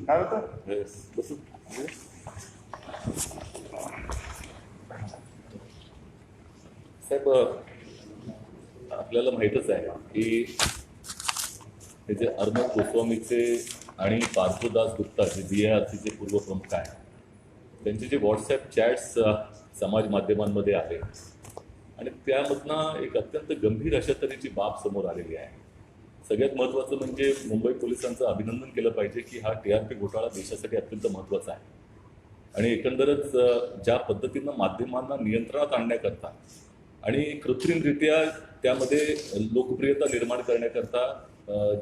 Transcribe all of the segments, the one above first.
काय होतं साहेब, आपल्याला माहीतच आहे की हे जे अर्णब गोस्वामीचे आणि पार्थोदास गुप्ता जे BIRCचे पूर्व प्रमुख आहेत, त्यांचे जे व्हॉट्सॲप चॅट्स समाज माध्यमांमध्ये आले आणि त्यामधनं एक अत्यंत गंभीर अशा तऱ्हेची बाब समोर आलेली आहे. सगळ्यात महत्त्वाचं म्हणजे मुंबई पोलिसांचं अभिनंदन केलं पाहिजे की हा TRP घोटाळा देशासाठी अत्यंत महत्त्वाचा आहे आणि एकंदरच ज्या पद्धतीनं माध्यमांना नियंत्रणात आणण्याकरता आणि कृत्रिमरित्या त्यामध्ये लोकप्रियता निर्माण करण्याकरता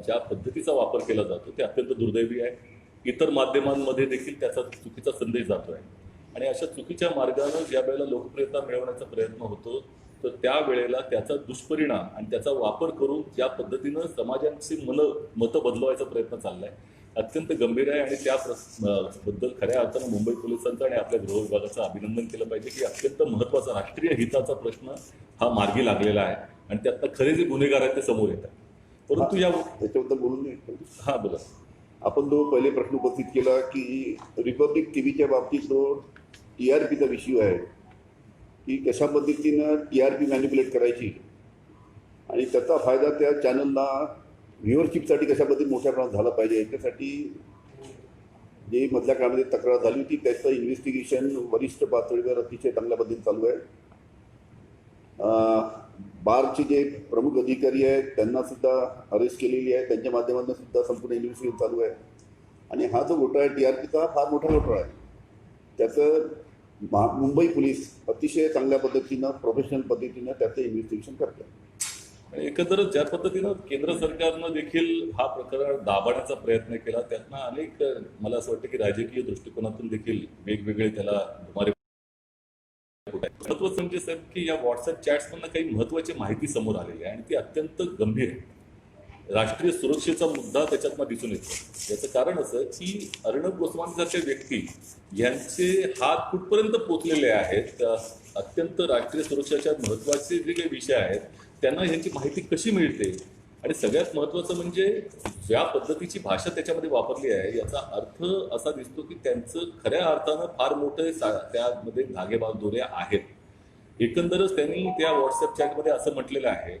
ज्या पद्धतीचा वापर केला जातो ते अत्यंत दुर्दैवी आहे. इतर माध्यमांमध्ये देखील त्याचा चुकीचा संदेश जातो आहे आणि अशा चुकीच्या मार्गानं ज्या वेळेला लोकप्रियता मिळवण्याचा प्रयत्न होतो तर त्यावेळेला त्याचा दुष्परिणाम आणि त्याचा वापर करून ज्या पद्धतीनं समाजाची मतं बदलवायचा प्रयत्न चालला आहे अत्यंत गंभीर आहे आणि त्या बद्दल खऱ्या अर्थानं मुंबई पोलिसांचं आणि आपल्या गृह विभागाचं अभिनंदन केलं पाहिजे की अत्यंत महत्त्वाचा राष्ट्रीय हिताचा प्रश्न हा मार्गी लागलेला आहे आणि त्यातनं खरे जे गुन्हेगार आहेत ते समोर येतात. परंतु त्याच्याबद्दल बोलून हां बोला. आपण तो पहिले प्रश्न उपस्थित केला की रिपब्लिक TVच्या बाबतीत जो TRPचा विषय आहे की कशा पद्धतीनं TRP मॅनिप्युलेट करायची आणि त्याचा फायदा त्या चॅनलला व्ह्युअरशिपसाठी कशा पद्धतीने मोठ्या प्रमाणात झाला पाहिजे याच्यासाठी जे मधल्या काळामध्ये तक्रार झाली होती त्याचं इन्व्हेस्टिगेशन वरिष्ठ पातळीवर अतिशय चांगल्या पद्धतीने चालू आहे. बारचे जे प्रमुख अधिकारी आहेत त्यांना सुद्धा अरेस्ट केलेली आहे, त्यांच्या माध्यमातून सुद्धा संपूर्ण इन्व्हेस्टिगेशन चालू आहे आणि हा जो घोटाळा आहे TRPचा फार मोठा घोटाळा आहे. त्याचं मुंबई पोलीस अतिशय चांगल्या पद्धतीनं प्रोफेशनल पद्धतीनं त्याचं इन्व्हेस्टिगेशन करतात. एकंदरच ज्या पद्धतीनं केंद्र सरकारनं देखील हा प्रकार दाबण्याचा प्रयत्न केला त्यातनं अनेक मला असं वाटतं की राजकीय दृष्टिकोनातून देखील वेगवेगळे त्याला महत्त्वाचं म्हणजे साहेब की या व्हॉट्सअप चॅट्समधनं काही महत्त्वाची माहिती समोर आलेली आहे आणि ती अत्यंत गंभीर आहे. राष्ट्रीय सुरक्षेचा मुद्दा त्याच्यातनं दिसून येतो. याचं कारण असं की अर्णब गोस्वामीसारख्या व्यक्ती यांचे हात कुठपर्यंत पोचलेले आहेत, अत्यंत राष्ट्रीय सुरक्षेच्या महत्त्वाचे जे काही विषय आहेत त्यांना ह्यांची माहिती कशी मिळते आणि सगळ्यात महत्त्वाचं म्हणजे ज्या पद्धतीची भाषा त्याच्यामध्ये वापरली आहे याचा अर्थ असा दिसतो की त्यांचं खऱ्या अर्थानं फार मोठे त्यामध्ये धागेबांधोरे आहेत. एकंदरच त्यांनी त्या व्हॉट्सअप चॅटमध्ये असं म्हटलेलं आहे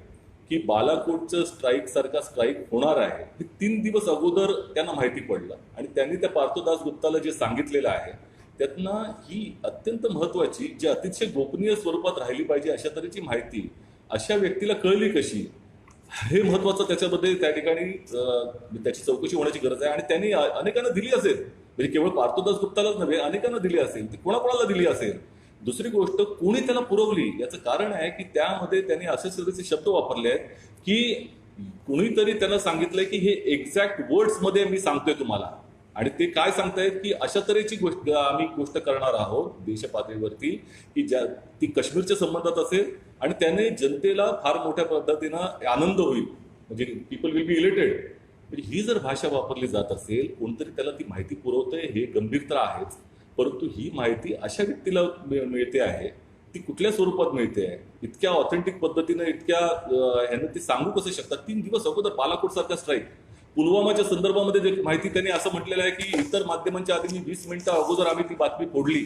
की बालाकोटचं स्ट्राईक सारखा स्ट्राईक होणार आहे हे 3 दिवस अगोदर त्यांना माहिती पडलं आणि त्यांनी त्या पार्थोदास गुप्ताला जे सांगितलेलं आहे त्यातनं ही अत्यंत महत्त्वाची जी अतिशय गोपनीय स्वरूपात राहिली पाहिजे अशा तऱ्हेची माहिती अशा व्यक्तीला कळली कशी हे महत्त्वाचं त्याच्यामध्ये त्या ठिकाणी त्याची चौकशी होण्याची गरज आहे आणि त्यांनी अनेकांना दिली असेल, म्हणजे केवळ पार्थोदास गुप्तालाच नव्हे अनेकांना दिली असेल, ती कोणाकोणाला दिली असेल. दुसरी गोष्ट कोणी त्याला पुरवली याचं कारण आहे की त्यामध्ये त्यांनी असे सगळे शब्द वापरले आहेत की कुणीतरी त्यांना सांगितलंय की हे एक्झॅक्ट वर्ड्समध्ये मी सांगतोय तुम्हाला आणि ते काय सांगतायत की अशा तऱ्हेची आम्ही गोष्ट करणार आहोत देशपातळीवरती की ती काश्मीरच्या संबंधात असेल आणि त्याने जनतेला फार मोठ्या पद्धतीनं आनंद होईल, म्हणजे पीपल विल बी इलेटेड. म्हणजे ही जर भाषा वापरली जात असेल कोणतरी त्याला ती माहिती पुरवतंय हे गंभीर तर आहेच, परंतु ही माहिती अशा व्यक्तीला मिळते आहे ती कुठल्या स्वरूपात मिळते आहे, इतक्या ऑथेंटिक पद्धतीनं इतक्या ह्यानं ते सांगू कसं शकतात. 3 दिवस अगोदर बालाकोट सारखा स्ट्राईक, पुलवामाच्या संदर्भामध्ये जे माहिती त्यांनी असं म्हटलेलं आहे की इतर माध्यमांच्या आधी 20 मिनिटं अगोदर आम्ही ती बातमी फोडली.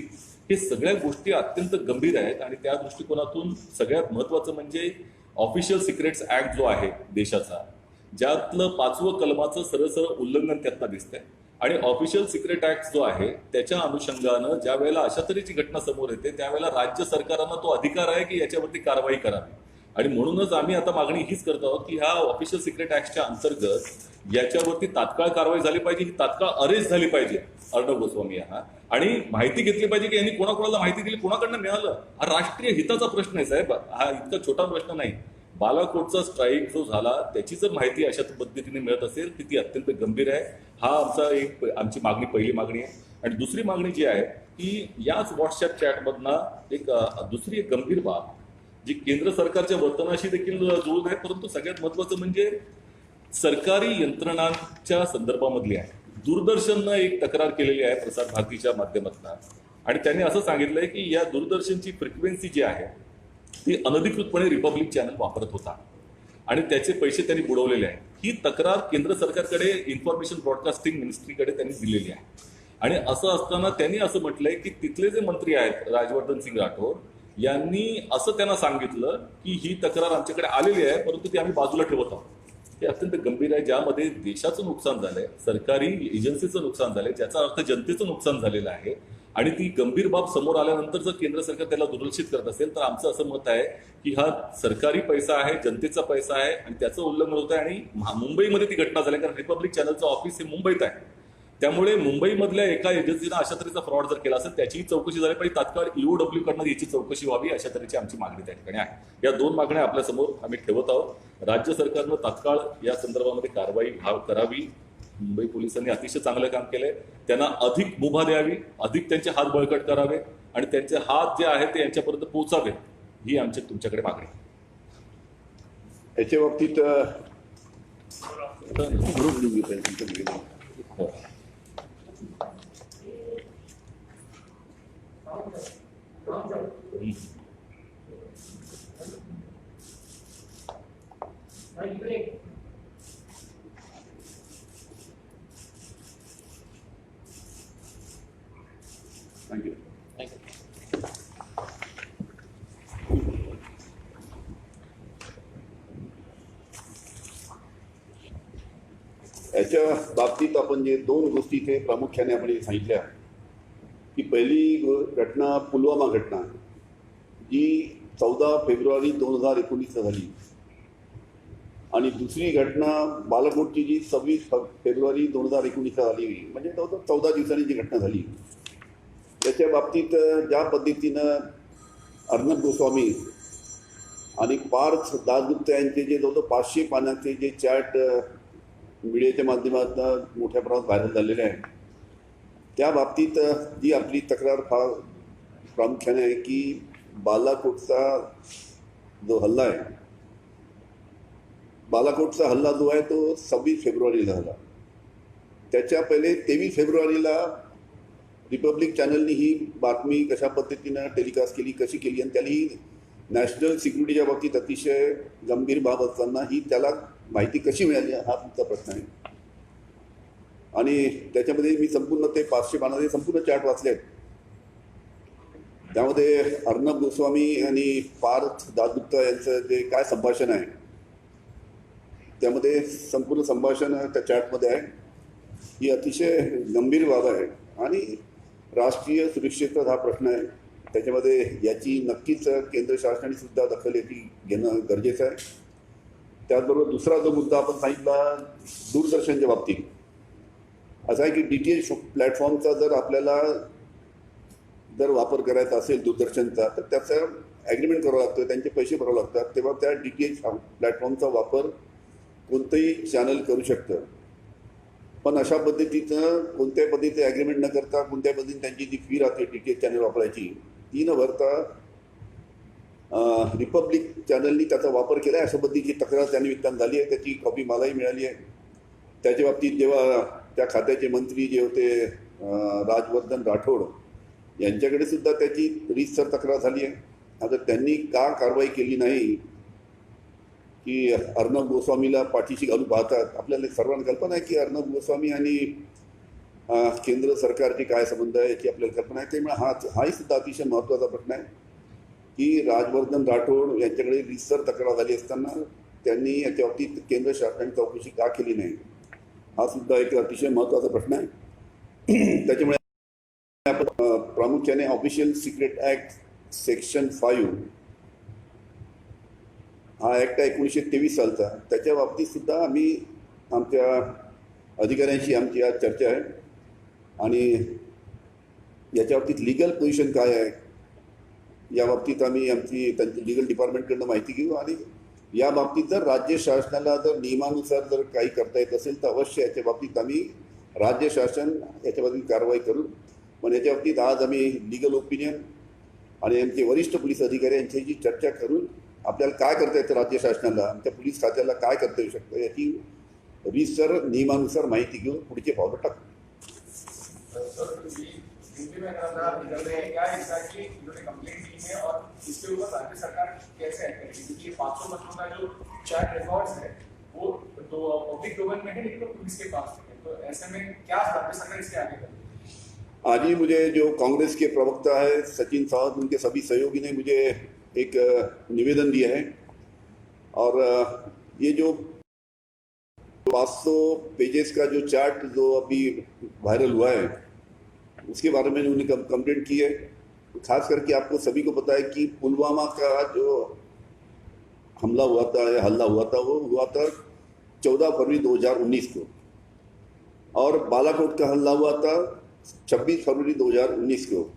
हे सगळ्या गोष्टी अत्यंत गंभीर आहेत आणि त्या दृष्टिकोनातून सगळ्यात महत्त्वाचं म्हणजे ऑफिशियल सिक्रेट्स ऍक्ट जो आहे देशाचा ज्यातलं 5वं कलमाचं सरळ उल्लंघन त्यातनं दिसतंय आणि ऑफिशियल सिक्रेट ऍक्ट जो आहे त्याच्या अनुषंगानं ज्या वेळेला अशा तऱ्हेची घटना समोर येते त्यावेळेला राज्य सरकारांना तो अधिकार आहे की याच्यावरती कारवाई करावी आणि म्हणूनच आम्ही आता मागणी हीच करत आहोत की ह्या ऑफिशियल सिक्रेट ऍक्टच्या अंतर्गत याच्यावरती तात्काळ कारवाई झाली पाहिजे, ही तात्काळ अरेस्ट झाली पाहिजे अर्णब गोस्वामी यांना आणि माहिती घेतली पाहिजे की यांनी कोणाकोणाला माहिती दिली, कोणाकडनं मिळालं. हा राष्ट्रीय हिताचा प्रश्न आहे साहेब, हा इतका छोटा प्रश्न नाही. बालाकोटचा स्ट्राईक जो झाला त्याची जर माहिती अशा पद्धतीने मिळत असेल ती अत्यंत गंभीर आहे. हा आमची मागणी पहिली मागणी आहे. आणि दुसरी मागणी जी आहे की याच व्हॉट्सअप चॅटमधनं दुसरी एक गंभीर बाब जी केंद्र सरकारच्या वर्तनाशी देखील जुळून आहे, परंतु सगळ्यात महत्त्वाचं म्हणजे सरकारी यंत्रणांच्या संदर्भामधली आहे. दूरदर्शननं एक तक्रार केलेली आहे प्रसार भारतीच्या माध्यमातून आणि त्यांनी असं सांगितलंय की या दूरदर्शनची फ्रिक्वेन्सी जी आहे ती अनधिकृतपणे रिपब्लिक चॅनल वापरत होता आणि त्याचे पैसे त्यांनी बुडवलेले आहेत. ही तक्रार केंद्र सरकारकडे इन्फॉर्मेशन ब्रॉडकास्टिंग मिनिस्ट्रीकडे त्यांनी दिलेली आहे. आणि असं असताना त्यांनी असं म्हटलंय की तिथले जे मंत्री आहेत राजवर्धन सिंग राठोड यांनी असं त्यांना सांगितलं की ही तक्रार आमच्याकडे आलेली आहे, परंतु ती आम्ही बाजूला ठेवत आहोत. हे अत्यंत गंभीर आहे, ज्यामध्ये देशाचं नुकसान झालंय, सरकारी एजन्सीचं नुकसान झालंय, ज्याचा अर्थ जनतेचं नुकसान झालेलं आहे. आणि ती गंभीर बाब समोर आल्यानंतर जर केंद्र सरकार त्याला दुर्लक्षित करत असेल तर आमचं असं मत आहे की हा सरकारी पैसा आहे, जनतेचा पैसा आहे आणि त्याचं उल्लंघन होत आहे. आणि मुंबईमध्ये ती घटना झाली, कारण रिपब्लिक चॅनलचं ऑफिस हे मुंबईत आहे. त्यामुळे मुंबईमधल्या एका एजन्सीनं अशा तऱ्हेचा फ्रॉड जर केला असेल त्याचीही चौकशी झाली पाहिजे. तात्काळ EOW कडनं याची चौकशी व्हावी, अशा तऱ्हेची आमची मागणी त्या ठिकाणी आहे. या 2 मागण्या आपल्यासमोर आम्ही ठेवत आहोत. राज्य सरकारनं तात्काळ या संदर्भामध्ये कारवाई करावी. मुंबई पोलिसांनी अतिशय चांगलं काम केलंय, त्यांना अधिक मुभा द्यावी, अधिक त्यांचे हात बळकट करावे आणि त्यांचे हात जे आहेत ते यांच्यापर्यंत पोहोचावे, ही आमची तुमच्याकडे मागणी आहे. याच्या बाबतीत हो. थँक्यू. याच्या बाबतीत आपण जे 2 गोष्टी इथे प्रामुख्याने आपण सांगितल्या की पहिली घटना पुलवामा घटना जी 14 फेब्रुवारी 2019 झाली आणि दुसरी घटना बालाकोटची जी 26 फेब्रुवारी 2019 झाली, म्हणजे 14 दिवसांनी जी घटना झाली. त्याच्या बाबतीत ज्या पद्धतीनं अर्णब गोस्वामी आणि पार्थ दासगुप्ता यांचे जे जवळजवळ 500 पानांचे जे चॅट मीडियाच्या माध्यमातून मोठ्या प्रमाणात व्हायरल झालेले आहे, त्या बाबतीत जी आपली तक्रार फार प्रामुख्याने आहे की बालाकोटचा जो हल्ला आहे, बालाकोटचा हल्ला जो आहे तो 26 फेब्रुवारीला झाला. त्याच्या पहिले 23 फेब्रुवारीला रिपब्लिक चॅनलनी ही बातमी कशा पद्धतीनं टेलिकास्ट केली, कशी केली, आणि त्याला ही नॅशनल सिक्युरिटीच्या बाबतीत अतिशय गंभीर बाब असताना ही त्याला माहिती कशी मिळाली हा तुमचा प्रश्न आहे. आणि त्याच्यामध्ये मी संपूर्ण ते 500 पानाचे संपूर्ण चॅट वाचले आहेत. त्यामध्ये अर्णब गोस्वामी आणि पार्थ दासगुप्ता यांचं जे काय संभाषण आहे त्यामध्ये संपूर्ण संभाषण त्या चॅटमध्ये आहे. ही अतिशय गंभीर बाब आहे आणि राष्ट्रीय सुरक्षेचा हा प्रश्न आहे. त्याच्यामध्ये याची नक्कीच केंद्र शासनाने सुद्धा दखल घेणं गरजेचं आहे. त्याचबरोबर दुसरा जो मुद्दा आपण सांगितला दूरदर्शनच्या बाबतीत असा आहे की DTH प्लॅटफॉर्मचा जर आपल्याला जर वापर करायचा असेल दूरदर्शनचा तर त्याचं ॲग्रीमेंट करावं लागतं, त्यांचे पैसे भरावे लागतात. तेव्हा त्या DTH प्लॅटफॉर्मचा वापर कोणतंही चॅनल करू शकतं. पण अशा पद्धतीचं कोणत्याही पद्धतीचं ॲग्रीमेंट न करता कोणत्याही पद्धतीने त्यांची जी फी राहते DTH चॅनल वापरायची ती न भरता रिपब्लिक चॅनलनी त्याचा वापर केला आहे अशा पद्धतीची तक्रार त्या निमित्तानं झाली आहे. त्याची कॉपी मलाही मिळाली आहे. त्याच्या बाबतीत जेव्हा त्या खात्याचे मंत्री जे होते राजवर्धन राठोड यांच्याकडे सुद्धा त्याची रीतसर तक्रार झाली आहे. आता त्यांनी का कारवाई केली नाही की अर्णब गोस्वामीला पाठीशी घालून पाहतात. आपल्याला सर्वांना कल्पना आहे की अर्णब गोस्वामी आणि केंद्र सरकारचे काय संबंध आहे याची आपल्याला कल्पना आहे. त्यामुळे हाही सुद्धा अतिशय महत्त्वाचा प्रश्न आहे की राजवर्धन राठोड यांच्याकडे रीतसर तक्रार झाली असताना त्यांनी याच्या बाबतीत केंद्र शासनाने चौकशी का केली नाही हा सुद्धा एक अतिशय महत्त्वाचा प्रश्न आहे. त्याच्यामुळे आपण प्रामुख्याने ऑफिशियल सिक्रेट ॲक्ट सेक्शन 5 हा ॲक्ट आहे 1923 सालचा. त्याच्या बाबतीत सुद्धा आम्ही आमच्या अधिकाऱ्यांशी आमची आज चर्चा आहे आणि याच्या बाबतीत लिगल पोझिशन काय आहे या बाबतीत आम्ही त्यांची लिगल डिपार्टमेंटकडनं माहिती घेऊ आणि या बाबतीत जर राज्य शासनाला जर नियमानुसार जर काही करता येत असेल तर अवश्य याच्या बाबतीत आम्ही राज्य शासन याच्या बाबतीत कारवाई करू. पण याच्या बाबतीत आज आम्ही लिगल ओपिनियन आणि आमचे वरिष्ठ पोलीस अधिकारी यांच्याशी चर्चा करून आपल्याला काय करता येतं, राज्य शासनाला आमच्या पोलीस खात्याला काय करता येऊ शकतं याची रीतसर नियमानुसार माहिती घेऊन पुढचे पावलं टाकू. इसके ऊपर राज्य सरकार कैसे एक्ट करेगी, क्योंकि 500 बच्चों का जो चैट रिकॉर्ड्स है वो तो पब्लिक डोमेन में है लेकिन वो पुलिस के पास है, तो ऐसे में क्या राज्य सरकार इसके आगे करेगी? आज ही मुझे जो कांग्रेस के प्रवक्ता है सचिन सावंत, उनके सभी सहयोगी ने मुझे एक निवेदन दिया है, और ये जो 500 पेजेस का जो चार्ट जो अभी वायरल हुआ है उसके बारे में उन्होंने कंप्लेंट की है। खास करके आपको सभी को पता है कि पुलवामा का जो हल्ला हुआ था वो हुआ था 14 फरवरी 2019 को, और बालाकोट का हल्ला हुआ था 26 फरवरी 2019 को।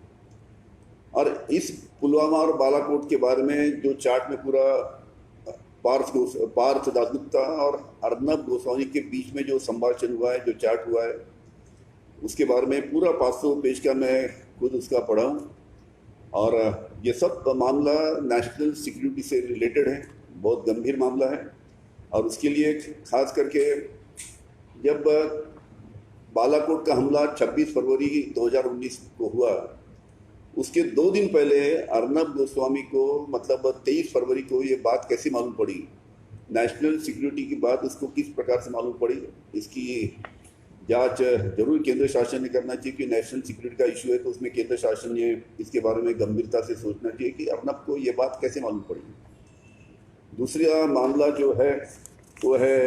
और इस पुलवामा और बालाकोट के बारे में जो चार्ट में पूरा पार्थ दासगुप्ता और अर्नब गोस्वामी के बीच में जो संभाषण हुआ है, जो चार्ट हुआ है, उसके बारे में पूरा 500 पेज का मैं खुद उसका पढ़ा हूँ। और ये सब मामला नेशनल सिक्योरिटी से रिलेटेड है, बहुत गंभीर मामला है। और उसके लिए खास करके जब बालाकोट का हमला 26 फरवरी 2019 को हुआ, उसके 2 दिन पहले अर्नब गोस्वामी को मतलब 23 फरवरी को ये बात कैसे मालूम पड़ी, नेशनल सिक्योरिटी की बात उसको किस प्रकार से मालूम पड़ी, इसकी जांच जरूर केंद्र शासन ने करना चाहिए कि नेशनल सिक्योरिटी का इशू है तो उसमें केंद्र शासन ने इसके बारे में गंभीरता से सोचना चाहिए कि अर्नब को ये बात कैसे मालूम पड़ी। दूसरा मामला जो है वो है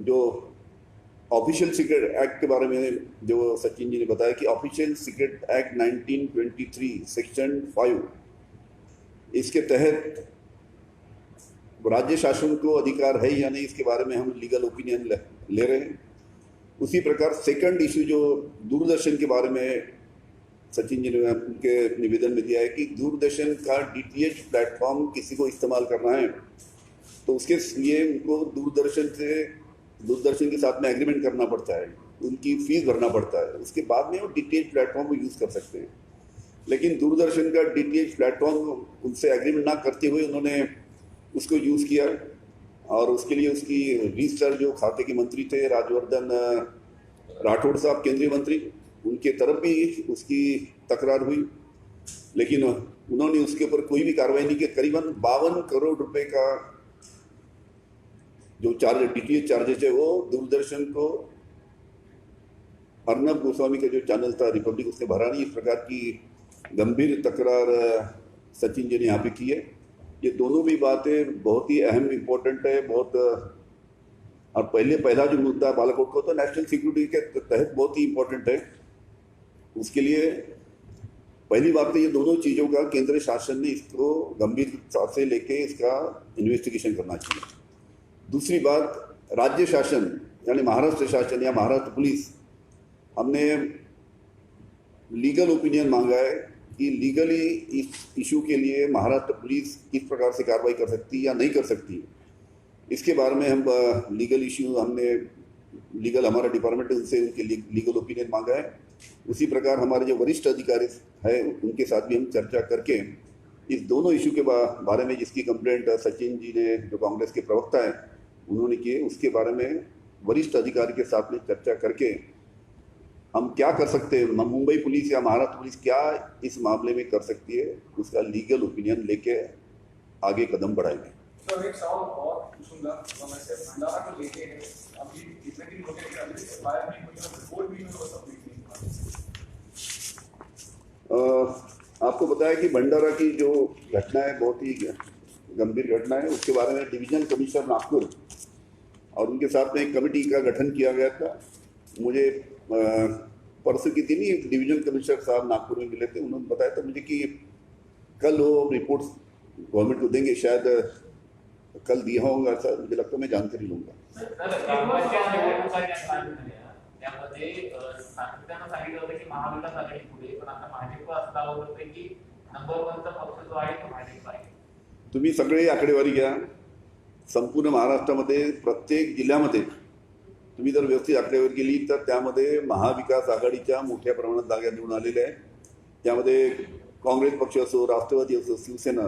जो ऑफिशियल सीक्रेट एक्ट के बारे में, जो सचिन जी ने बताया कि ऑफिशियल सीक्रेट एक्ट 1923 सेक्शन 5, इसके तहत राज्य शासन को अधिकार है या नहीं, इसके बारे में हम लीगल ओपिनियन ले रहे हैं। उसी प्रकार सेकंड इशू जो दूरदर्शन के बारे में सचिन जी ने उनके निवेदन में दिया है कि दूरदर्शन का DTH प्लेटफॉर्म किसी को इस्तेमाल करना है तो उसके लिए उनको दूरदर्शन के साथ में एग्रीमेंट करना पड़ता है, उनकी फीस भरना पड़ता है, उसके बाद में वो DTH प्लेटफॉर्म को यूज़ कर सकते हैं। लेकिन दूरदर्शन का DTH प्लेटफॉर्म उनसे एग्रीमेंट ना करते हुए उन्होंने उसको यूज़ किया, और उसके लिए उसकी रजिस्टर जो खाते के मंत्री थे राजवर्धन राठौड़ साहब, केंद्रीय मंत्री, उनके तरफ भी उसकी तकरार हुई, लेकिन उन्होंने उसके ऊपर कोई भी कार्रवाई नहीं की। करीबन 52 करोड़ रुपए का जो DTH चार्जेस है वो दूरदर्शन को, अर्नब गोस्वामी का जो चैनल था रिपब्लिक, उसने भरा नहीं। इस प्रकार की गंभीर तकरार सचिन जी ने यहाँ पे की है। ये दोनों भी बातें बहुत ही अहम इम्पोर्टेंट है, बहुत। और पहला जो मुद्दा बालाकोट को तो नेशनल सिक्योरिटी के तहत बहुत ही इम्पोर्टेंट है। उसके लिए पहली बात तो ये दोनों चीज़ों का केंद्र शासन ने इसको गंभीरता से लेके इसका इन्वेस्टिगेशन करना चाहिए। दूसरी बात, राज्य शासन यानी महाराष्ट्र शासन या महाराष्ट्र पुलिस, हमने लीगल ओपिनियन मांगा है कि लीगली इस इशू के लिए महाराष्ट्र पुलिस किस प्रकार से कार्रवाई कर सकती है या नहीं कर सकती, इसके बारे में हम लीगल हमारा डिपार्टमेंट है उनसे उनके लीगल ओपिनियन मांगा है। उसी प्रकार हमारे जो वरिष्ठ अधिकारी हैं उनके साथ भी हम चर्चा करके इस दोनों इशू के बारे में, जिसकी कंप्लेंट सचिन जी ने, जो कांग्रेस के प्रवक्ता हैं, उन्होंने किए, उसके बारे में वरिष्ठ अधिकारी के साथ में चर्चा करके हम क्या कर सकते हैं, मुंबई पुलिस या महाराष्ट्र पुलिस क्या इस मामले में कर सकती है, उसका लीगल ओपिनियन लेके आगे कदम बढ़ाएंगे। तो एक सवाल और पूछूंगा, वैसे भंडारा को लेके अभी जितने दिन हो गए कि अभी फायर नहीं हुई और रिपोर्ट भी नहीं हो सकती। आपको बताया कि भंडारा की जो घटना है बहुत ही गंभीर घटना है। उसके बारे में डिवीजन कमिश्नर नागपुर और उनके साथ में एक कमेटी का गठन किया गया था। मुझे परसों की दिन ही डिवीजन कमिश्नर साहब नागपुर में मिले थे, उन्होंने बताया था मुझे कि कल वो रिपोर्ट गवर्नमेंट को देंगे, शायद कल दिया होगा सर, मुझे लगता है मैं जानकारी लूँगा। त्यामध्ये त्यांना सांगितलं होतं की महाविकास आघाडी पुढे, पण आता भाजप असं होतं की नंबर 1चा पक्ष जो आहे तो भाजप आहे। तुम्ही सगळे आकडेवारी घ्या, संपूर्ण महाराष्ट्रामध्ये प्रत्येक जिल्ह्यामध्ये तुम्ही जर व्यवस्थित आकडेवारी केली तर त्यामध्ये महाविकास आघाडीच्या मोठ्या प्रमाणात जागा निवडून आलेल्या आहेत। त्यामध्ये काँग्रेस पक्ष असो, राष्ट्रवादी असो, शिवसेना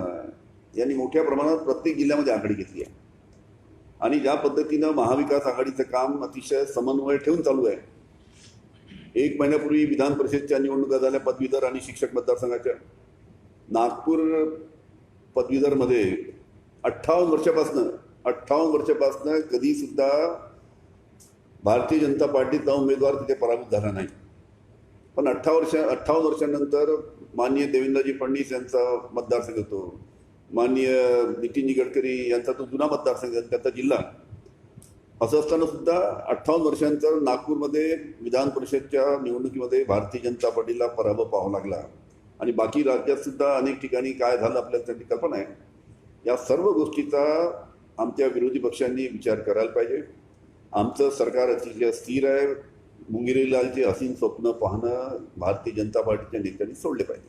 यांनी मोठ्या प्रमाणात प्रत्येक जिल्ह्यामध्ये आघाडी घेतली आहे। आणि ज्या पद्धतीनं महाविकास आघाडीचं काम अतिशय समन्वय ठेवून चालू आहे। 1 महिन्यापूर्वी विधान परिषदच्या निवडणुका झाल्या पदवीधर आणि शिक्षक मतदारसंघाच्या। नागपूर पदवीधरमध्ये 58 वर्षापासून 58 वर्षापासून कधी सुद्धा भारतीय जनता पार्टीचा उमेदवार तिथे पराभूत झाला नाही. पण 58 वर्षानंतर माननीय देवेंद्रजी फडणवीस यांचा मतदारसंघ होतो, माननीय नितीनजी गडकरी यांचा तो जुना मतदारसंघ, त्याचा जिल्हा, असं असताना सुद्धा 58 वर्षांनंतर नागपूरमध्ये विधान परिषदच्या निवडणुकीमध्ये भारतीय जनता पार्टीला पराभव पाहावा लागला. आणि बाकी राज्यात सुद्धा अनेक ठिकाणी काय झालं आपल्याला त्याची कल्पना आहे. या सर्व गोष्टीचा आमच्या विरोधी पक्षांनी विचार करायला पाहिजे. आमचं सरकार अतिशय स्थिर आहे. मुंगेरीलालचे हसीन स्वप्न पाहणं भारतीय जनता पार्टीच्या नेत्यांनी सोडले पाहिजे.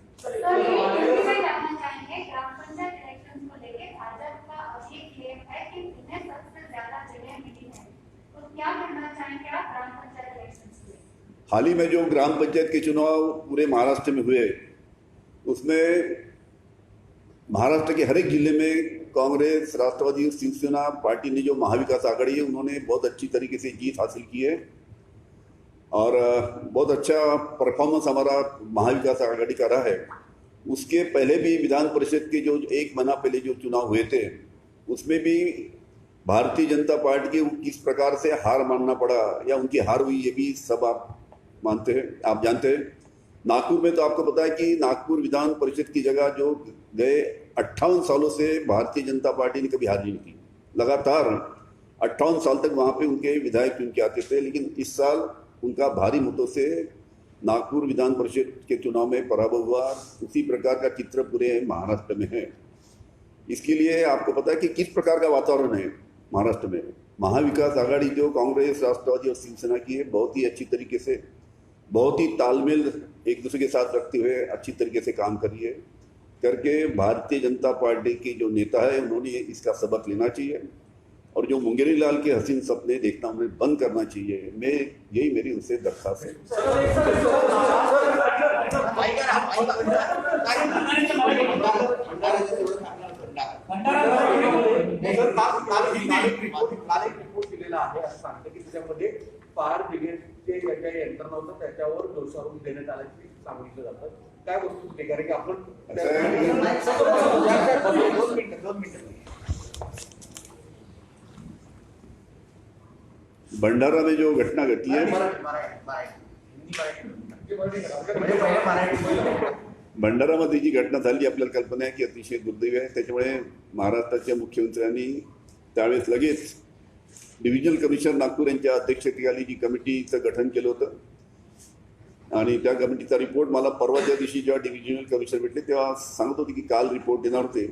हाल ही में जो ग्राम पंचायत के चुनाव पूरे महाराष्ट्र में हुए, उसमें महाराष्ट्र के हर एक जिले में कांग्रेस, राष्ट्रवादी, शिवसेना पार्टी ने जो महाविकास आघाड़ी है उन्होंने बहुत अच्छी तरीके से जीत हासिल की है और बहुत अच्छा परफॉर्मेंस हमारा महाविकास आघाड़ी का रहा है. उसके पहले भी विधान परिषद के जो 1 महीना पहले जो चुनाव हुए थे उसमें भी भारतीय जनता पार्टी को किस प्रकार से हार मानना पड़ा या उनकी हार हुई, ये भी सब आप मानते हैं, आप जानते हैं. नागपुर में तो आपको पता है कि नागपुर विधान परिषद की जगह जो गए 58 सालों से भारतीय जनता पार्टी ने कभी हार नहीं की. लगातार 58 साल तक वहाँ पे उनके विधायक चुन के आते थे, लेकिन इस साल उनका भारी मतों से नागपुर विधान परिषद के चुनाव में पराभव हुआ. उसी प्रकार का चित्र पूरे महाराष्ट्र में है. इसके लिए आपको पता है कि किस प्रकार का वातावरण है महाराष्ट्र में. महाविकास आघाड़ी जो कांग्रेस, राष्ट्रवादी और शिवसेना की है, बहुत ही अच्छी तरीके से, बहुत ही तालमेल एक दूसरे के साथ रखते हुए अच्छी तरीके से काम करिए करके भारतीय जनता पार्टी के जो नेता है उन्होंने इसका सबक लेना चाहिए और जो मुंगेरी लाल के हसीन सपने देखना उन्हें बंद करना चाहिए. मैं यही मेरी उनसे दरख्वास्त है. फायर ब्रिगेडचे ज्या यंत्रणा होतं त्याच्यावर दोषारोप देण्यात आल्याचे सांगितलं जातं. काय वस्तू कारण की आपण 2 मिनिटं भंडारा में जो घटना घटी है, भंडारामध्ये जी घटना झाली आपल्याला कल्पना आहे की अतिशय दुर्दैवी आहे. त्याच्यामुळे महाराष्ट्राच्या मुख्यमंत्र्यांनी त्यावेळेस लगेच डिव्हिजनल कमिशनर नागपूर यांच्या अध्यक्षतेखाली जी कमिटीचं गठन केलं होतं आणि त्या कमिटीचा रिपोर्ट मला परवाच्या दिवशी जेव्हा डिव्हिजनल कमिशनर भेटले तेव्हा सांगत होते की काल रिपोर्ट देणार होते.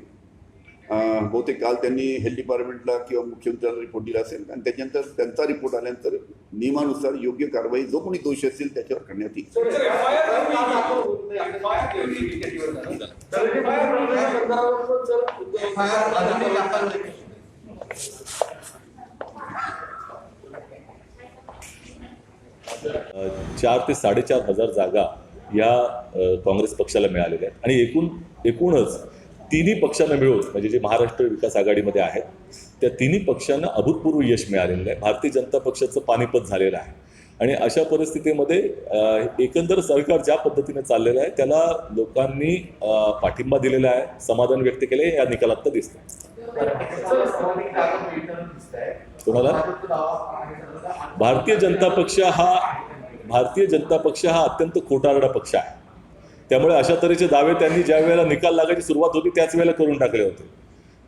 बहुतेक काल त्यांनी हेल्थ डिपार्टमेंटला किंवा मुख्यमंत्र्यांना रिपोर्ट दिला असेल आणि त्याच्यानंतर त्यांचा रिपोर्ट आल्यानंतर नियमानुसार योग्य कारवाई जो कोणी दोषी असेल त्याच्यावर करण्यात येईल. 4 ते 4.5 हजार जागा या काँग्रेस पक्षाला मिळालेल्या आहेत आणि एकूणच तिन्ही पक्षांना मिळून म्हणजे जे महाराष्ट्र विकास आघाडीमध्ये आहेत त्या तिन्ही पक्षांना अभूतपूर्व यश मिळालेलं आहे. भारतीय जनता पक्षाचं पानिपत झालेलं आहे आणि अशा परिस्थितीमध्ये एकंदर सरकार ज्या पद्धतीने चाललेलं आहे त्याला लोकांनी पाठिंबा दिलेला आहे, समाधान व्यक्त केले या निकालात दिसतं. कोणाला भारतीय जनता पक्ष हा अत्यंत खोटारडा पक्ष आहे. त्यामुळे अशा तऱ्हेचे दावे त्यांनी ज्या वेळेला निकाल लागायची सुरुवात होती त्याच वेळेला करून टाकले होते.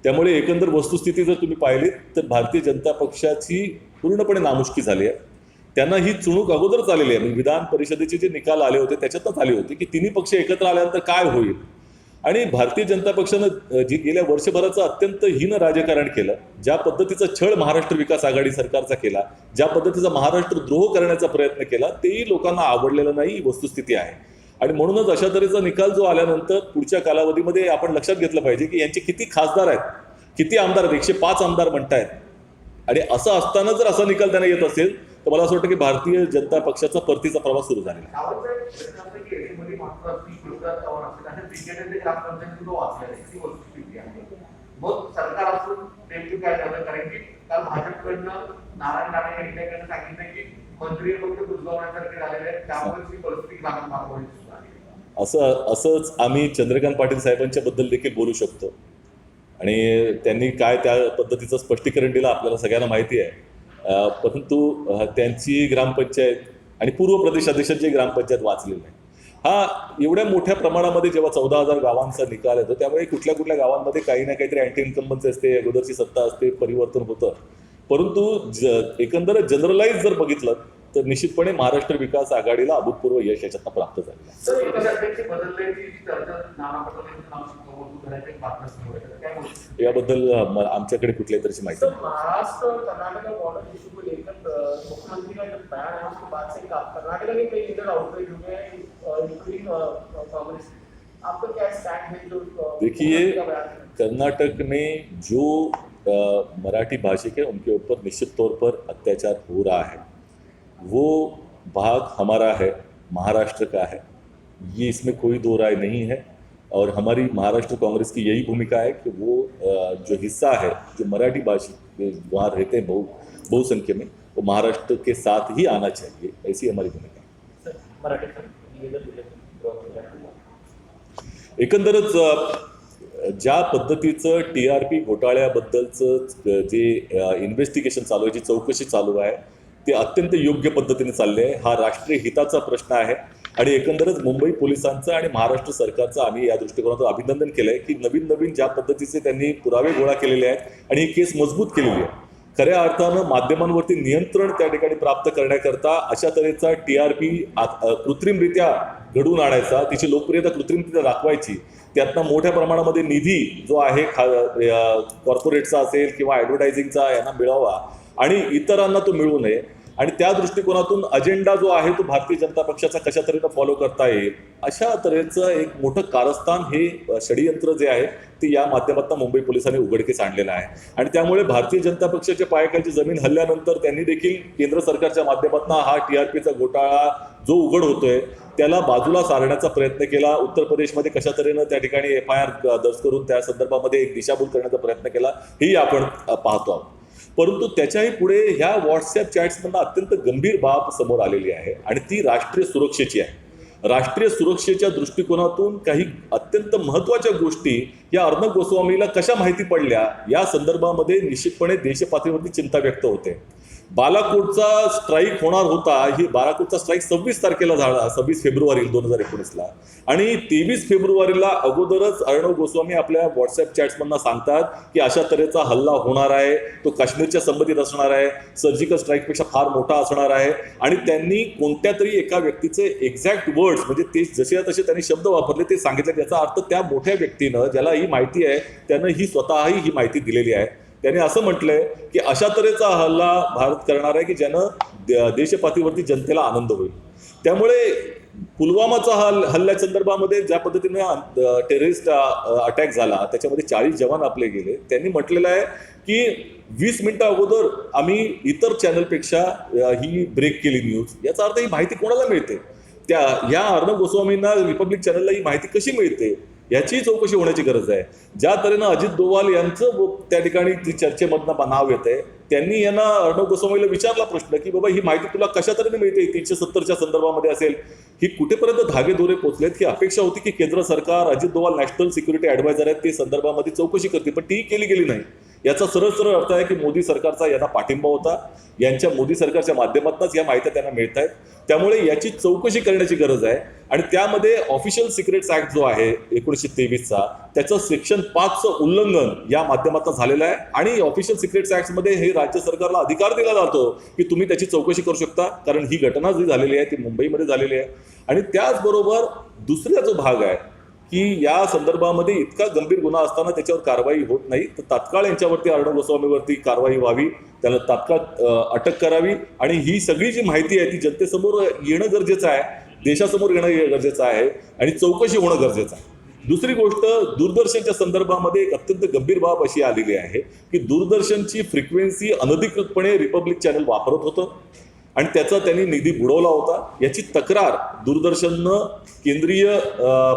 त्यामुळे एकंदर वस्तुस्थिती जर तुम्ही पाहिलीत तर भारतीय जनता पक्षाची पूर्णपणे नामुष्की झाली आहे. त्यांना ही चुणूक अगोदरच आलेली आहे. विधान परिषदेचे जे निकाल आले होते त्याच्यातच आले होते की तिन्ही पक्ष एकत्र आल्यानंतर काय होईल. आणि भारतीय जनता पक्षानं जी गेल्या वर्षभराचं अत्यंत हीन राजकारण केलं, ज्या पद्धतीचा छळ महाराष्ट्र विकास आघाडी सरकारचा केला, ज्या पद्धतीचा महाराष्ट्र द्रोह करण्याचा प्रयत्न केला, तेही लोकांना आवडलेलं नाही, ही वस्तुस्थिती आहे. आणि म्हणूनच अशा तऱ्हेचा निकाल जो आल्यानंतर पुढच्या कालावधीमध्ये आपण लक्षात घेतलं पाहिजे की यांचे किती खासदार आहेत, किती आमदार आहेत, 105 आमदार म्हणतायत. आणि असं असताना जर असा निकाल त्यांना येत असेल तर मला असं वाटतं की भारतीय जनता पक्षाचा परतीचा प्रवास सुरू झालेला आहे. असंच आम्ही चंद्रकांत पाटील साहेबांच्या बद्दल देखील बोलू शकतो आणि त्यांनी काय त्या पद्धतीचं स्पष्टीकरण दिलं आपल्याला सगळ्यांना माहिती आहे. परंतु त्यांची ग्रामपंचायत आणि पूर्व प्रदेशाध्यक्षांची ग्रामपंचायत वाचलेली नाही. हा एवढ्या मोठ्या प्रमाणामध्ये जेव्हा 14,000 गावांचा निकाल येतो त्यामुळे कुठल्या कुठल्या गावांमध्ये काही ना काहीतरी अँटी इन्कम्बन्सी असते, अगोदरची सत्ता असते, परिवर्तन होतं. परंतु एकंदर जनरलाइज जर बघितलं तर निश्चितपणे महाराष्ट्र विकास आघाडीला अभूतपूर्व यश याच्यातनं प्राप्त झालेलं आहे. सर, एकच अध्यक्ष बदलण्याची चर्चा नाना पटोलेंचं नाव सुरू करायचं एक पात्र समोर आहे. काय बोलतो? याबद्दल आमच्याकडे कुठल्याही तरीची माहिती सर, नाही. महाराष्ट्र कर्नाटक बॉर्डर इशू को लेकर मुख्यमंत्री का जब बयान है उसके बाद से कर्नाटक में कई लीडर आउटरीच हुए हैं इंक्लूडिंग कांग्रेस. आपका क्या स्टैंड है जो देखिए, मुख्यमंत्री का बयान है? कर्नाटक में जो मराठी भाषी के उनके ऊपर निश्चित तौर पर अत्याचार हो रहा है वो भाग हमारा है, महाराष्ट्र का है, ये इसमें कोई दो राय नहीं है. और हमारी महाराष्ट्र कांग्रेस की यही भूमिका है कि वो जो हिस्सा है जो मराठी भाषी वहाँ रहते हैं बहुसंख्य में, वो महाराष्ट्र के साथ ही आना चाहिए, ऐसी हमारी भूमिका है. सर, मराठी सर, एकंदरच ज्या पद्धतीचं TRP घोटाळ्याबद्दलचं जे इन्व्हेस्टिगेशन चालू आहे, जी चौकशी चालू आहे, ते अत्यंत योग्य पद्धतीने चालले आहे. हा राष्ट्रीय हिताचा प्रश्न आहे आणि एकंदरच मुंबई पोलिसांचं आणि महाराष्ट्र सरकारचं आम्ही या दृष्टिकोनातून अभिनंदन केलं आहे की नवीन नवीन ज्या पद्धतीचे त्यांनी पुरावे गोळा केलेले आहेत आणि ही केस मजबूत केलेली आहे. खऱ्या अर्थानं माध्यमांवरती नियंत्रण त्या ठिकाणी प्राप्त करण्याकरता अशा तऱ्हेचा TRP कृत्रिमरित्या घडवून आणायचा, तिची लोकप्रियता कृत्रिमरित्या दाखवायची, त्यातनं मोठ्या प्रमाणामध्ये निधी जो आहे कॉर्पोरेटचा असेल किंवा ॲडव्हर्टायझिंगचा यांना मिळावा आणि इतरांना तो मिळू नये. आणि त्या दृष्टिकोनातून अजेंडा जो आहे तो भारतीय जनता पक्षाचा कशा तऱ्हेनं फॉलो करता येईल अशा तऱ्हेचं एक मोठं कारस्थान हे षडयंत्र जे आहे ते या माध्यमातून मुंबई पोलिसांनी उघडकीस आणलेलं आहे. आणि त्यामुळे भारतीय जनता पक्षाच्या पायाखालची जमीन हल्ल्यानंतर त्यांनी देखील केंद्र सरकारच्या माध्यमातून हा TRPचा घोटाळा जो उघड होतोय त्याला बाजूला सारण्याचा प्रयत्न केला. उत्तर प्रदेशमध्ये कशा तऱ्हेनं त्या ठिकाणी FIR दर्ज करून त्या संदर्भामध्ये एक दिशाभूल करण्याचा प्रयत्न केला हेही आपण पाहतो आहोत. परंतु त्याच्याही पुढे ह्या व्हॉट्सॲप चॅट्समधून अत्यंत गंभीर बाब समोर आलेली आहे आणि ती राष्ट्रीय सुरक्षेची आहे. राष्ट्रीय सुरक्षेच्या दृष्टिकोनातून काही अत्यंत महत्त्वाच्या गोष्टी या अर्णब गोस्वामीला कशा माहिती पडल्या या संदर्भामध्ये निश्चितपणे देशपातळीवरती चिंता व्यक्त होते. बालाकोटचा स्ट्राईक होणार होता, ही बालाकोटचा स्ट्राईक 26 तारखेला झाला, 26 फेब्रुवारी 2019ला, आणि 23 फेब्रुवारीला अगोदरच अर्णब गोस्वामी आपल्या व्हॉट्सॲप चॅट्समधनं सांगतात की अशा तऱ्हेचा हल्ला होणार आहे, तो काश्मीरच्या संबंधित असणार आहे, सर्जिकल स्ट्राईकपेक्षा फार मोठा असणार आहे. आणि त्यांनी कोणत्या तरी एका व्यक्तीचे एक्झॅक्ट वर्ड्स म्हणजे ते जसे तसे त्यांनी शब्द वापरले ते सांगितले. त्याचा अर्थ त्या मोठ्या व्यक्तीनं ज्याला ही माहिती आहे त्यानं ही स्वतःही ही माहिती दिलेली आहे. त्याने असं म्हटलंय की अशा तऱ्हेचा हल्ला भारत करणार आहे की ज्यानं देशपातळीवरती जनतेला आनंद होईल. त्यामुळे पुलवामाचा हल्ल्या संदर्भामध्ये ज्या पद्धतीने टेररिस्ट अटॅक झाला त्याच्यामध्ये 40 जवान आपले गेले, त्यांनी म्हटलेलं आहे की 20 मिनिटं अगोदर आम्ही इतर चॅनलपेक्षा ही ब्रेक केली न्यूज. याचा अर्थ ही माहिती कोणाला मिळते, या अर्णब गोस्वामींना रिपब्लिक चॅनलला ही माहिती कशी मिळते याची चौकशी होण्याची गरज आहे. ज्या तऱ्हेनं अजित डोवाल यांचं त्या ठिकाणी ती चर्चेमधनं नाव येतंय, त्यांनी यांना अर्णब गोस्वामीला विचारला प्रश्न की बाबा ही माहिती तुला कशा तऱ्हेने मिळते, 370च्या संदर्भामध्ये असेल, ही कुठेपर्यंत धागेदोरे पोचलेत. ही अपेक्षा होती की केंद्र सरकार, Ajit Doval national security adviser आहेत, ते संदर्भामध्ये चौकशी करतील, पण ती केली गेली नाही. याचा सरळ सरळ अर्थ आहे की मोदी सरकारचा यांना पाठिंबा होता, यांच्या मोदी सरकारच्या माध्यमातूनच या माहित्या त्यांना मिळत आहेत. त्यामुळे याची चौकशी करण्याची गरज आहे. आणि त्यामध्ये ऑफिशियल सिक्रेट्स ॲक्ट जो आहे 1923चा त्याचं सेक्शन 5चं उल्लंघन या माध्यमातून झालेलं आहे. आणि ऑफिशियल सिक्रेट्स ॲक्टमध्ये हे राज्य सरकारला अधिकार दिला जातो की तुम्ही त्याची चौकशी करू शकता, कारण ही घटना जी झालेली आहे ती मुंबईमध्ये झालेली आहे. आणि त्याचबरोबर दुसरा जो भाग आहे की या संदर्भामध्ये इतका गंभीर गुन्हा असताना त्याच्यावर कारवाई होत नाही, तर तात्काळ यांच्यावरती अर्णब गोस्वामीवरती कारवाई व्हावी, त्याला तात्काळ अटक करावी आणि ही सगळी जी माहिती आहे ती जनतेसमोर येणं गरजेचं आहे, देशासमोर येणं गरजेचं आहे आणि चौकशी होणं गरजेचं आहे. दुसरी गोष्ट, दूरदर्शनच्या संदर्भामध्ये एक अत्यंत गंभीर बाब अशी आलेली आहे की दूरदर्शनची फ्रिक्वेन्सी अनधिकृतपणे रिपब्लिक चॅनल वापरत होतं आणि त्याचा त्यांनी निधी बुडवला होता. याची तक्रार दूरदर्शननं केंद्रीय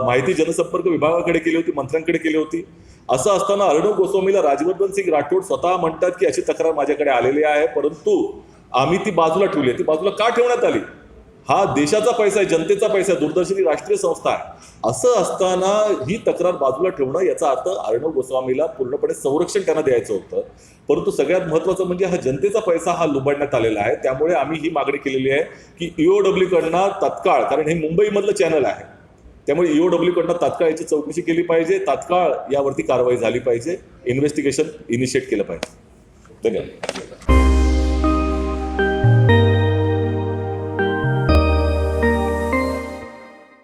माहिती जनसंपर्क विभागाकडे केली होती, मंत्र्यांकडे केली होती. असं असताना अर्णब गोस्वामीला राजवर्धन सिंग राठोड स्वतः म्हणतात की अशी तक्रार माझ्याकडे आलेली आहे, परंतु आम्ही ती बाजूला ठेवली. ती बाजूला का ठेवण्यात आली हा देशाचा पैसा आहे, जनतेचा पैसा आहे, दूरदर्शन ही राष्ट्रीय संस्था आहे. असं असताना ही तक्रार बाजूला ठेवणं याचा अर्थ अर्णब गोस्वामीला पूर्णपणे संरक्षण त्यांना द्यायचं होतं. परंतु सगळ्यात महत्त्वाचं म्हणजे हा जनतेचा पैसा हा लुबाडण्यात आलेला आहे. त्यामुळे आम्ही ही मागणी केलेली आहे की EOW कडनं तात्काळ, कारण हे मुंबईमधलं चॅनल आहे, त्यामुळे EOW कडनं तात्काळ याची चौकशी केली पाहिजे, तात्काळ यावरती कारवाई झाली पाहिजे, इन्व्हेस्टिगेशन इनिशिएट केलं पाहिजे. धन्यवाद.